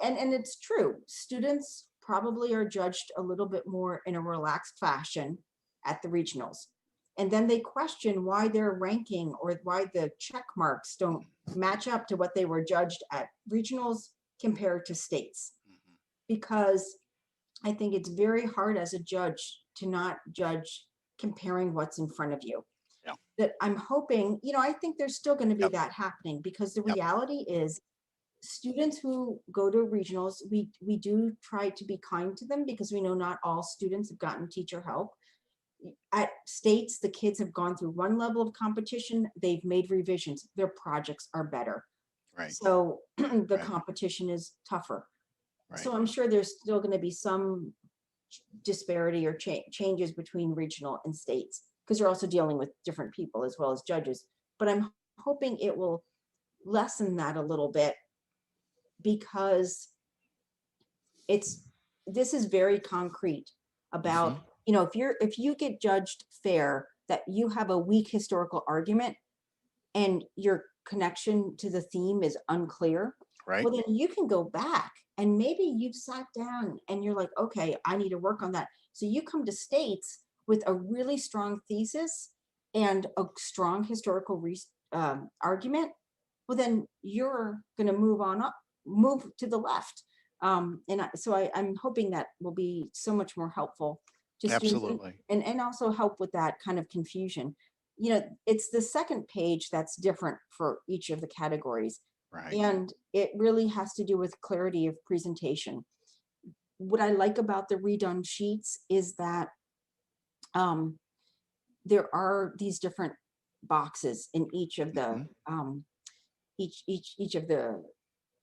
and it's true, students probably are judged a little bit more in a relaxed fashion at the regionals. And then they question why their ranking or why the check marks don't match up to what they were judged at regionals compared to states. Because I think it's very hard as a judge to not judge comparing what's in front of you.
Yeah.
That I'm hoping, you know, I think there's still going to be
Yep.
that happening, because the
Yep.
reality is students who go to regionals, we do try to be kind to them, because we know not all students have gotten teacher help. At states, the kids have gone through one level of competition, they've made revisions, their projects are better.
Right.
So the
Right.
competition is tougher.
Right.
So I'm sure there's still going to be some disparity or changes between regional and states, because you're also dealing with different people as well as judges. But I'm hoping it will lessen that a little bit, because this is very concrete about, you know, if you get judged fair, that you have a weak historical argument and your connection to the theme is unclear,
Right.
well, then you can go back and maybe you've sat down and you're like, okay, I need to work on that. So you come to states with a really strong thesis and a strong historical argument. Well, then you're going to move to the left. I'm hoping that will be so much more helpful to students,
Absolutely.
and also help with that kind of confusion. You know, it's the second page that's different for each of the categories.
Right.
And it really has to do with clarity of presentation. What I like about the redone sheets is that there are these different boxes in each of the each of the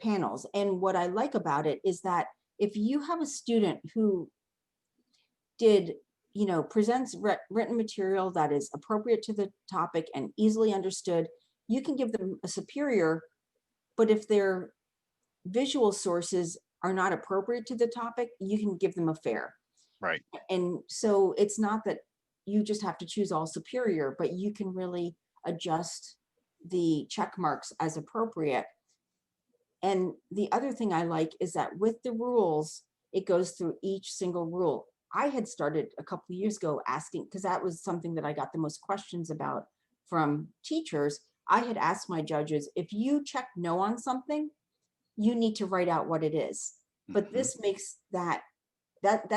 panels. And what I like about it is that if you have a student who did, you know, presents written material that is appropriate to the topic and easily understood, you can give them a superior. But if their visual sources are not appropriate to the topic, you can give them a fair.
Right.
And so it's not that you just have to choose all superior, but you can really adjust the check marks as appropriate. And the other thing I like is that with the rules, it goes through each single rule. I had started a couple of years ago asking, because that was something that I got the most questions about from teachers. I had asked my judges, if you check no on something, you need to write out what it is. But this makes that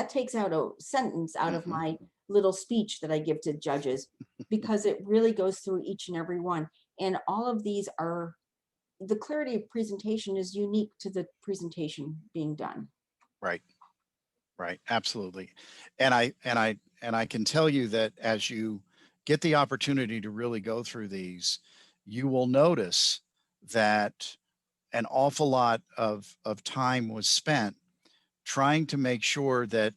takes out a sentence out of my little speech that I give to judges, because it really goes through each and every one. And all of these are, the clarity of presentation is unique to the presentation being done.
Right. Right. Absolutely. And I can tell you that as you get the opportunity to really go through these, you will notice that an awful lot of time was spent trying to make sure that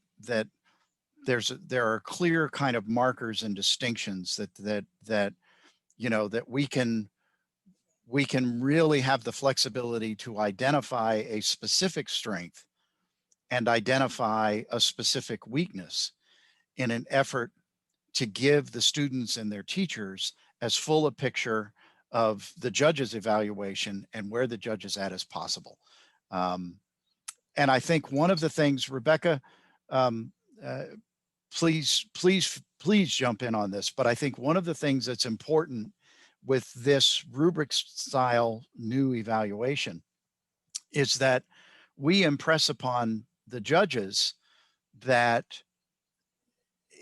there are clear kind of markers and distinctions that you know, that we can really have the flexibility to identify a specific strength and identify a specific weakness in an effort to give the students and their teachers as full a picture of the judge's evaluation and where the judge is at as possible. And I think one of the things, Rebecca, please jump in on this. But I think one of the things that's important with this rubric style new evaluation is that we impress upon the judges that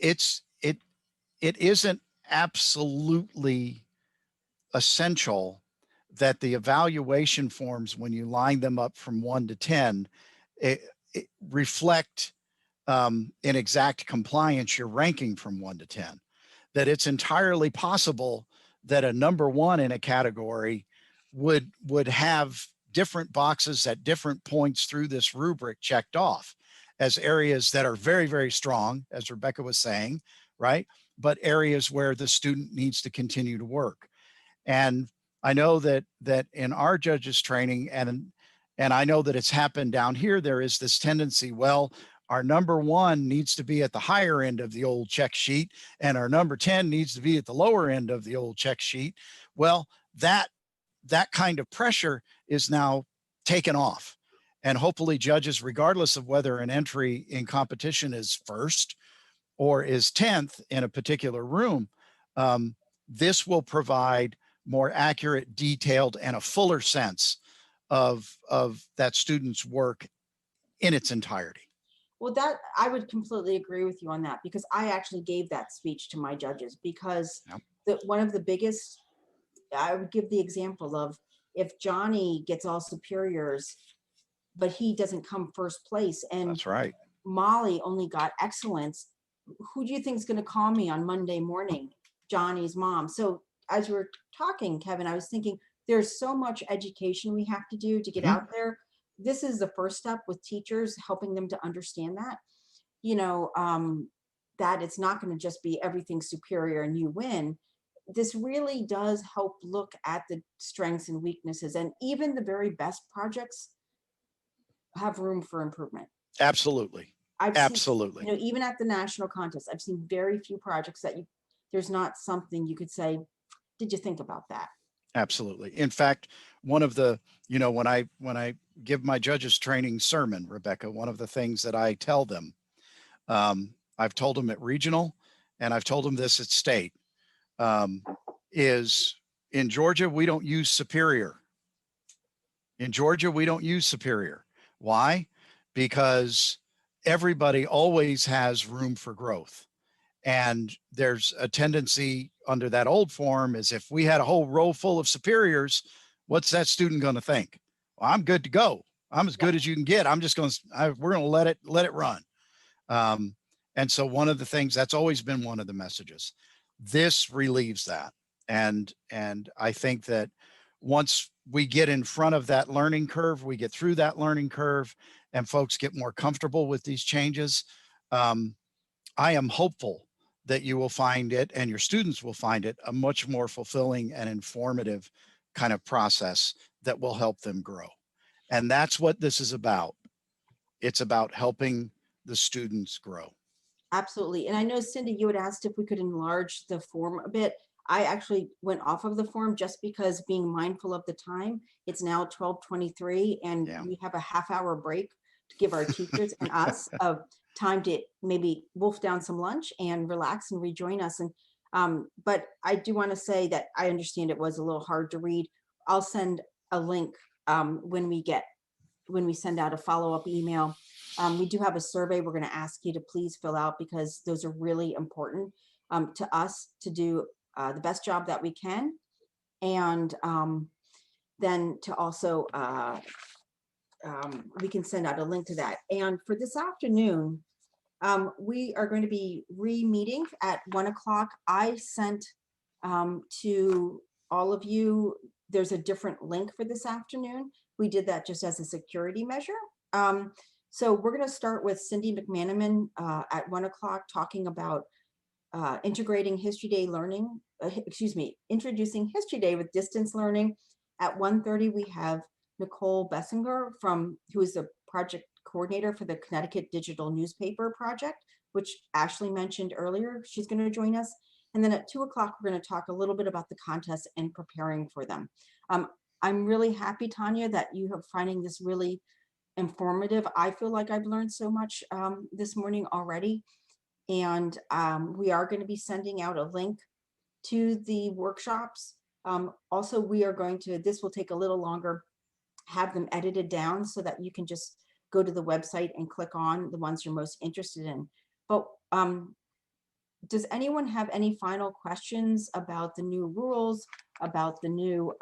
it isn't absolutely essential that the evaluation forms, when you line them up from 1 to 10, it reflect in exact compliance your ranking from 1 to 10. That it's entirely possible that a number 1 in a category would have different boxes at different points through this rubric checked off as areas that are very, very strong, as Rebecca was saying, right? But areas where the student needs to continue to work. And I know that in our judges training, and I know that it's happened down here, there is this tendency, well, our number 1 needs to be at the higher end of the old check sheet, and our number 10 needs to be at the lower end of the old check sheet. Well, that kind of pressure is now taken off. And hopefully judges, regardless of whether an entry in competition is first or is 10th in a particular room, this will provide more accurate, detailed, and a fuller sense of that student's work in its entirety.
Well, that I would completely agree with you on that, because I actually gave that speech to my judges, because
Yep.
one of the biggest, I would give the example of, if Johnny gets all superiors, but he doesn't come first place, and
That's right.
Molly only got excellence, who do you think is going to call me on Monday morning? Johnny's mom. So as we're talking, Kevin, I was thinking there's so much education we have to do to get out there. This is the first step with teachers, helping them to understand that, that it's not going to just be everything superior and you win. This really does help look at the strengths and weaknesses, and even the very best projects have room for improvement.
Absolutely.
I've
Absolutely.
seen, even at the national contest, I've seen very few projects that there's not something you could say, did you think about that?
Absolutely. In fact, one of the, when I give my judges training sermon, Rebecca, one of the things that I tell them, I've told them at regional, and I've told them this at state, is in Georgia, we don't use superior. In Georgia, we don't use superior. Why? Because everybody always has room for growth. And there's a tendency under that old form is, if we had a whole row full of superiors, what's that student going to think? Well, I'm good to go. I'm as good as you can get. I'm just going to, we're going to let it run. And so one of the things that's always been one of the messages, this relieves that. And I think that once we get in front of that learning curve, we get through that learning curve, and folks get more comfortable with these changes. I am hopeful that you will find it, and your students will find it, a much more fulfilling and informative kind of process that will help them grow. And that's what this is about. It's about helping the students grow.
Absolutely. And I know, Cindy, you had asked if we could enlarge the form a bit. I actually went off of the form just because, being mindful of the time. It's now 12:23, and we have a half-hour break to give our teachers and us of time to maybe wolf down some lunch and relax and rejoin us. And but I do want to say that I understand it was a little hard to read. I'll send a link when we send out a follow-up email. We do have a survey we're going to ask you to please fill out, because those are really important to us to do the best job that we can. And then to also, we can send out a link to that. And for this afternoon, we are going to be re-meeting at 1 o'clock. I sent to all of you, there's a different link for this afternoon. We did that just as a security measure. So we're going to start with Cindy McManaman at 1 o'clock, talking about integrating History Day learning, introducing History Day with distance learning. At 1:30, we have Nicole Bessinger, who is the project coordinator for the Connecticut Digital Newspaper Project, which Ashley mentioned earlier. She's going to join us. And then at 2 o'clock, we're going to talk a little bit about the contest and preparing for them. I'm really happy, Tanya, that you are finding this really informative. I feel like I've learned so much this morning already. And we are going to be sending out a link to the workshops. Also, we are going to, this will take a little longer, have them edited down so that you can just go to the website and click on the ones you're most interested in. But does anyone have any final questions about the new rules, about the new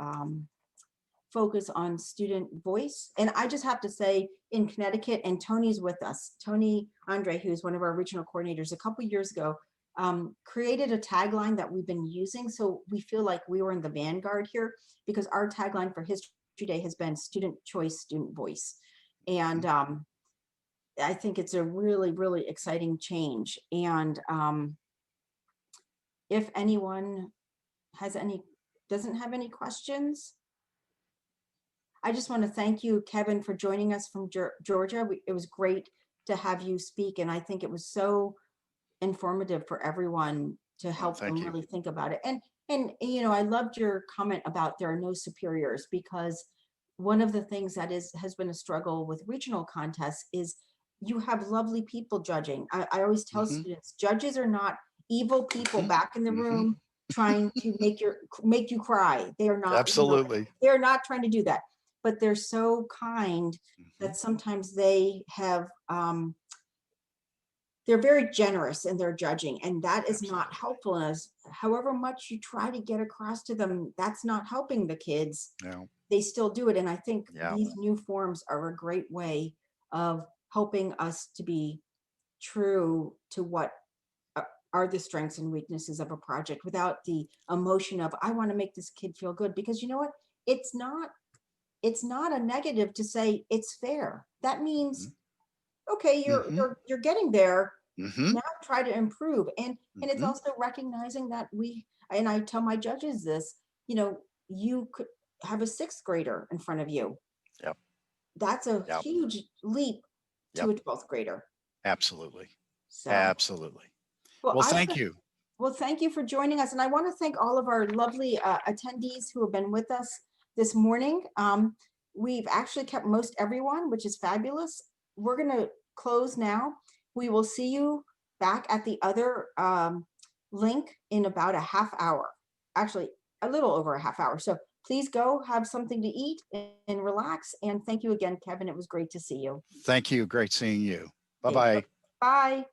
focus on student voice? And I just have to say, in Connecticut, and Tony's with us, Tony Andre, who's one of our regional coordinators, a couple years ago, created a tagline that we've been using. So we feel like we were in the vanguard here, because our tagline for History Day has been student choice, student voice. And I think it's a really, really exciting change. And if anyone has doesn't have any questions, I just want to thank you, Kevin, for joining us from Georgia. It was great to have you speak, and I think it was so informative for everyone to help them really think about it. And you know, I loved your comment about there are no superiors, because one of the things that has been a struggle with regional contests is you have lovely people judging. I always tell students, judges are not evil people back in the room trying to make you cry. They are not.
Absolutely.
You know, they're not trying to do that, but they're so kind that sometimes they have they're very generous in their judging, and that is not helpful. As however much you try to get across to them, that's not helping the kids.
Yeah.
They still do it. And I think these new forms are a great way of helping us to be true to what are the strengths and weaknesses of a project, without the emotion of, I want to make this kid feel good. Because you know what? It's not a negative to say it's fair. That means, okay, you're getting there. Now try to improve. And it's also recognizing that and I tell my judges this, you know, you could have a 6th grader in front of you.
Yep.
That's a huge leap to a 12th grader.
Absolutely.
So,
absolutely. Well, thank you.
Well, thank you for joining us. And I want to thank all of our lovely attendees who have been with us this morning. We've actually kept most everyone, which is fabulous. We're going to close now. We will see you back at the other link in about a half hour, actually a little over a half hour. So please go have something to eat and relax. And thank you again, Kevin. It was great to see you.
Thank you. Great seeing you. Bye-bye.
Bye.